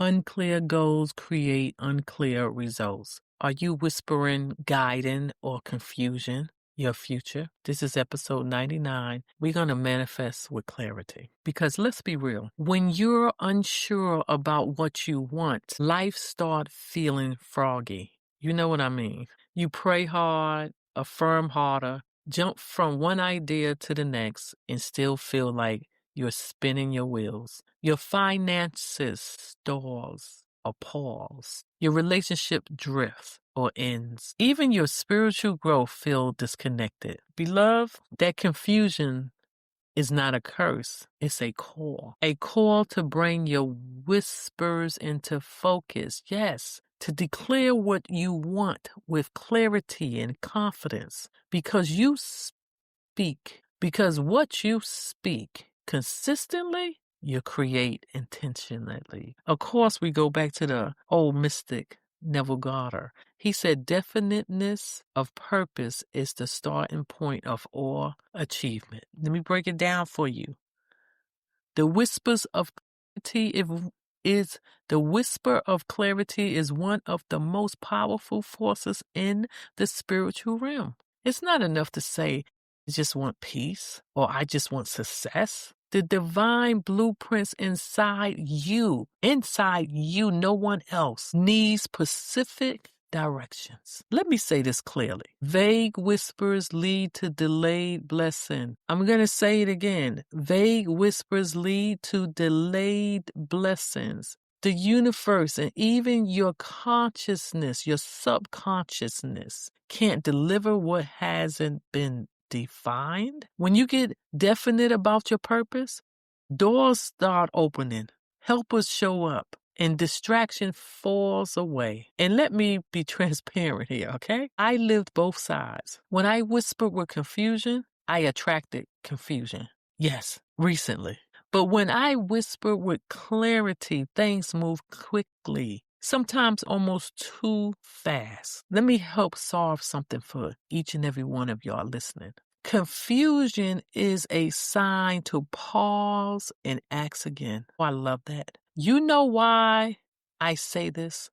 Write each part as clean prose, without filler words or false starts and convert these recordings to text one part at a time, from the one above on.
Unclear goals create unclear results. Are you whispering guidance or confusion? Your future. This is episode 99. We're going to manifest with clarity. Because let's be real. When you're unsure about what you want, life starts feeling froggy. You know what I mean? You pray hard, affirm harder, jump from one idea to the next, and still feel like you're spinning your wheels. Your finances stalls or pause. Your relationship drifts or ends. Even your spiritual growth feels disconnected. Beloved, that confusion is not a curse. It's a call. A call to bring your whispers into focus. Yes, to declare what you want with clarity and confidence. Because you speak. Because what you speak consistently, you create intentionally. Of course, we go back to the old mystic Neville Goddard. He said definiteness of purpose is the starting point of all achievement. Let me break it down for you. The whispers of clarity is the whisper of clarity is one of the most powerful forces in the spiritual realm. It's not enough to say, I just want peace or I just want success. The divine blueprints inside you, no one else, needs specific directions. Let me say this clearly. Vague whispers lead to delayed blessing. I'm going to say it again. Vague whispers lead to delayed blessings. The universe and even your consciousness, your subconsciousness can't deliver what hasn't been defined. When you get definite about your purpose, doors start opening, helpers show up, and distraction falls away. And let me be transparent here, okay? I lived both sides. When I whispered with confusion, I attracted confusion. Yes, recently. But when I whisper with clarity, things move quickly, sometimes almost too fast. Let me help solve something for each and every one of y'all listening. Confusion is a sign to pause and ask again. Oh, I love that. You know why I say this?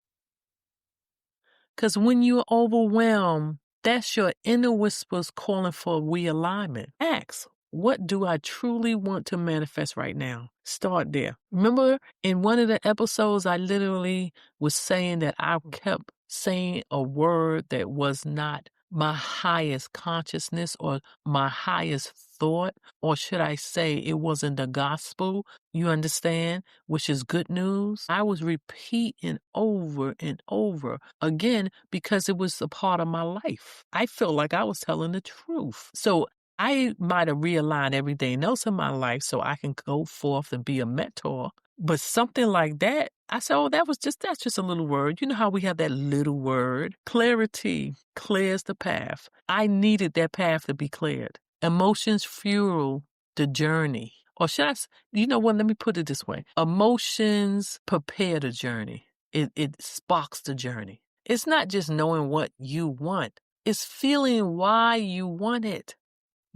Because when you're overwhelmed, that's your inner whispers calling for realignment. Ask, what do I truly want to manifest right now? Start there. Remember in one of the episodes, I literally was saying that I kept saying a word that was not my highest consciousness or my highest thought, or should I say it wasn't the gospel, you understand, which is good news. I was repeating over and over again because it was a part of my life. I felt like I was telling the truth. So I might have realigned everything else in my life so I can go forth and be a mentor. But something like that, I said, oh, that's just a little word. You know how we have that little word? Clarity clears the path. I needed that path to be cleared. Emotions fuel the journey. Or should I, you know what, let me put it this way. Emotions prepare the journey. It sparks the journey. It's not just knowing what you want. It's feeling why you want it.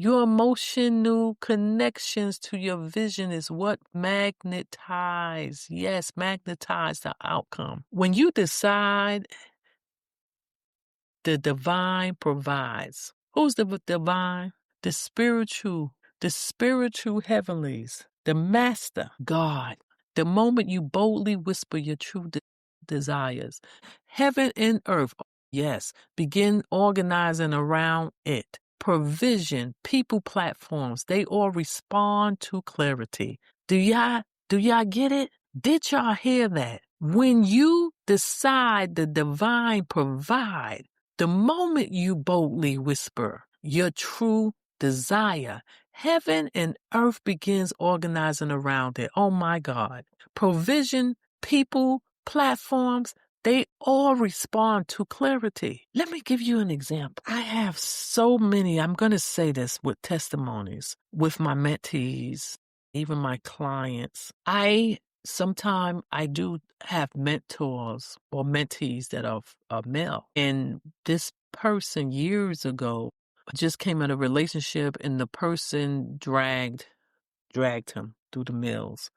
Your emotional connections to your vision is what magnetize the outcome. When you decide, the divine provides. Who's the divine? The spiritual heavenlies, the master, God. The moment you boldly whisper your true desires, heaven and earth, yes, begin organizing around it. Provision, people platforms, they all respond to clarity. Do y'all get it? Did y'all hear that? When you decide the divine provide, the moment you boldly whisper your true desire, heaven and earth begins organizing around it. Oh my God. Provision, people, platforms, they all respond to clarity. Let me give you an example. I have so many, I'm going to say this with testimonies, with my mentees, even my clients. Sometimes I do have mentors or mentees that are male. And this person years ago just came out of a relationship and the person dragged him through the mills.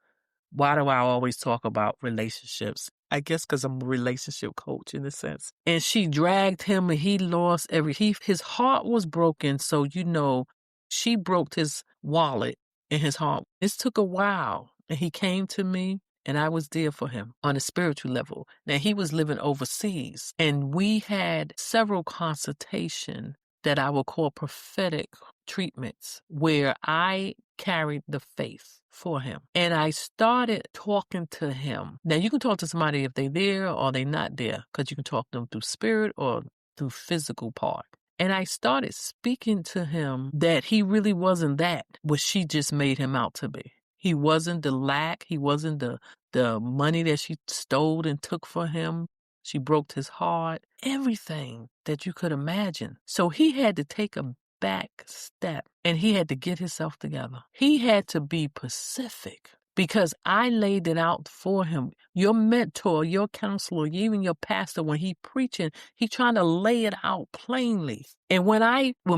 Why do I always talk about relationships? I guess because I'm a relationship coach in a sense. And she dragged him and he lost his heart was broken. So, she broke his wallet and his heart. This took a while. And he came to me and I was there for him on a spiritual level. Now, he was living overseas and we had several consultations that I will call prophetic treatments where I carried the faith for him. And I started talking to him. Now, you can talk to somebody if they're there or they're not there, because you can talk to them through spirit or through physical part. And I started speaking to him that he really wasn't that, what she just made him out to be. He wasn't the lack. He wasn't the money that she stole and took for him. She broke his heart, everything that you could imagine. So he had to take a back step and he had to get himself together. He had to be pacific because I laid it out for him. Your mentor, your counselor, even your pastor, when he preaching, he trying to lay it out plainly. And when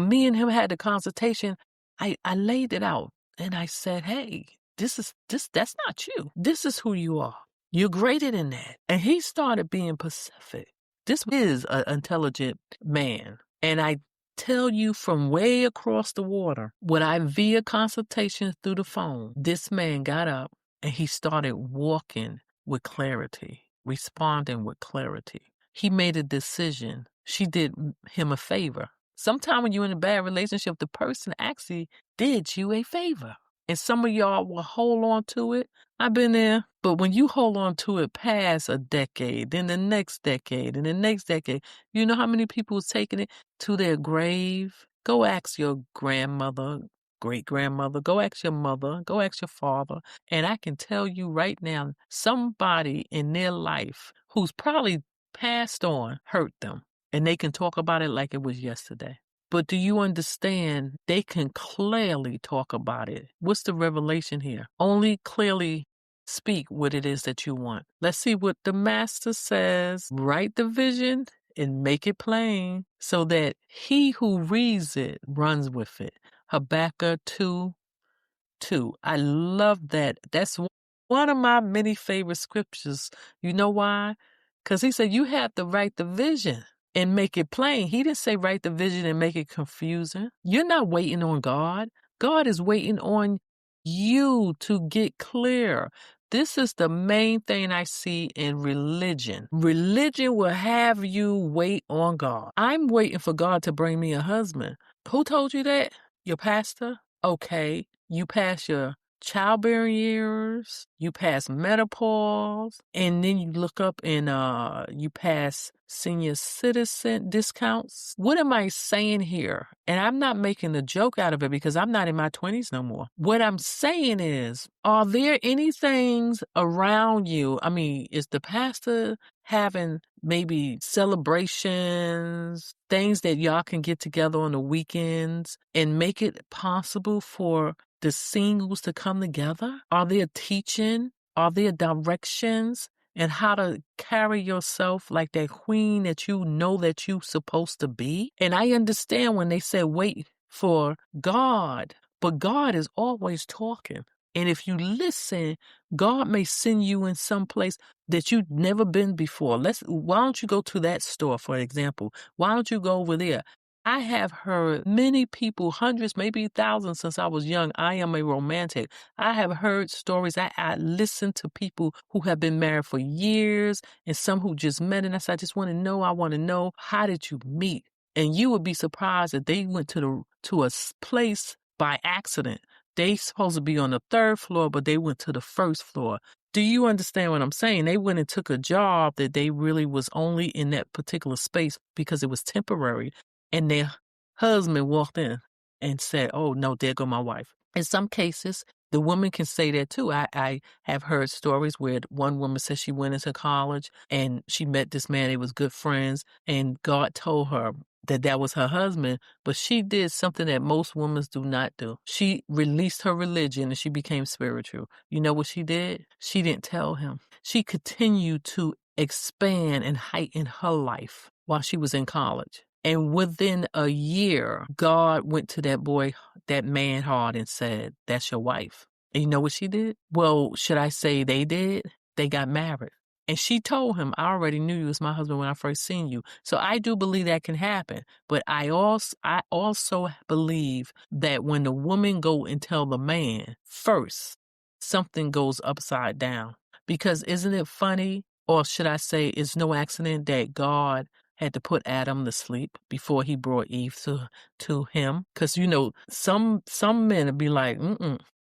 me and him had the consultation, I laid it out and I said, hey, that's not you. This is who you are. You're greater than that. And he started being pacific. This is an intelligent man. And I tell you from way across the water, when I via consultation through the phone, this man got up and he started walking with clarity, responding with clarity. He made a decision. She did him a favor. Sometimes when you're in a bad relationship, the person actually did you a favor. And some of y'all will hold on to it. I've been there. But when you hold on to it past a decade, then the next decade, and the next decade, you know how many people is taking it to their grave? Go ask your grandmother, great-grandmother. Go ask your mother. Go ask your father. And I can tell you right now, somebody in their life who's probably passed on hurt them. And they can talk about it like it was yesterday. But do you understand? They can clearly talk about it. What's the revelation here? Only clearly speak what it is that you want. Let's see what the master says. Write the vision and make it plain so that he who reads it runs with it. Habakkuk 2:2. I love that. That's one of my many favorite scriptures. You know why? Because he said you have to write the vision and make it plain. He didn't say write the vision and make it confusing. You're not waiting on God. God is waiting on you to get clear. This is the main thing I see in religion. Religion will have you wait on God. I'm waiting for God to bring me a husband. Who told you that? Your pastor? Okay. You pass your childbearing years, you pass menopause, and then you look up and you pass senior citizen discounts. What am I saying here? And I'm not making a joke out of it because I'm not in my 20s no more. What I'm saying is, are there any things around you? I mean, is the pastor having maybe celebrations, things that y'all can get together on the weekends and make it possible for the singles to come together? Are there teaching? Are there directions and how to carry yourself like that queen that you know that you're supposed to be? And I understand when they say wait for God, but God is always talking. And if you listen, God may send you in some place that you've never been before. Why don't you go to that store, for example? Why don't you go over there? I have heard many people, hundreds, maybe thousands since I was young. I am a romantic. I have heard stories. I listen to people who have been married for years and some who just met. And I said, I just want to know, how did you meet? And you would be surprised that they went to a place by accident. They supposed to be on the 3rd floor, but they went to the 1st floor. Do you understand what I'm saying? They went and took a job that they really was only in that particular space because it was temporary. And their husband walked in and said, oh, no, there go my wife. In some cases, the woman can say that too. I have heard stories where one woman said she went into college and she met this man. They was good friends. And God told her that was her husband. But she did something that most women do not do. She released her religion and she became spiritual. You know what she did? She didn't tell him. She continued to expand and heighten her life while she was in college. And within a year, God went to that man heart and said, that's your wife. And you know what she did? Well, should I say they did? They got married. And she told him, I already knew you was my husband when I first seen you. So I do believe that can happen. But I also believe that when the woman go and tell the man first, something goes upside down. Because isn't it funny, or should I say, it's no accident that God had to put Adam to sleep before he brought Eve to him? Because, some men would be like,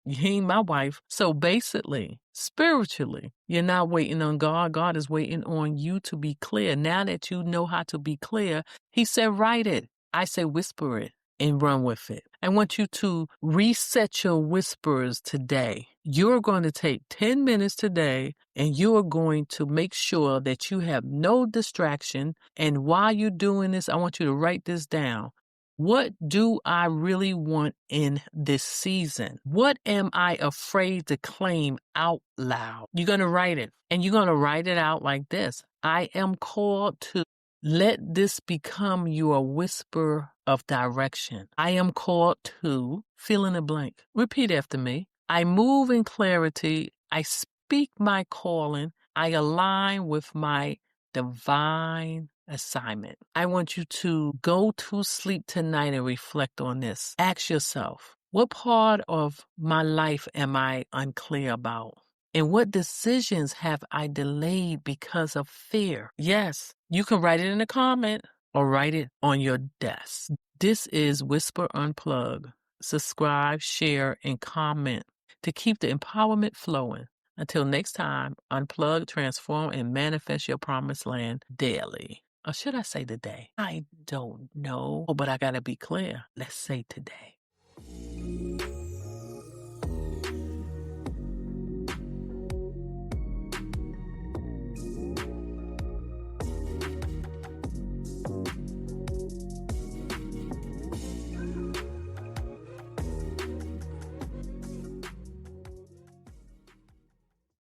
you ain't my wife. So basically, spiritually, you're not waiting on God. God is waiting on you to be clear. Now that you know how to be clear, he said, write it. I say, whisper it and run with it. I want you to reset your whispers today. You're going to take 10 minutes today and you are going to make sure that you have no distraction. And while you're doing this, I want you to write this down. What do I really want in this season? What am I afraid to claim out loud? You're going to write it, and you're going to write it out like this. I am called to let this become your whisper of direction. I am called to fill in the blank. Repeat after me. I move in clarity. I speak my calling. I align with my divine assignment. I want you to go to sleep tonight and reflect on this. Ask yourself, what part of my life am I unclear about? And what decisions have I delayed because of fear? Yes, you can write it in a comment or write it on your desk. This is Whisper Unplugged. Subscribe, share, and comment to keep the empowerment flowing. Until next time, unplug, transform, and manifest your promised land daily. Or should I say today? I don't know, but I got to be clear. Let's say today.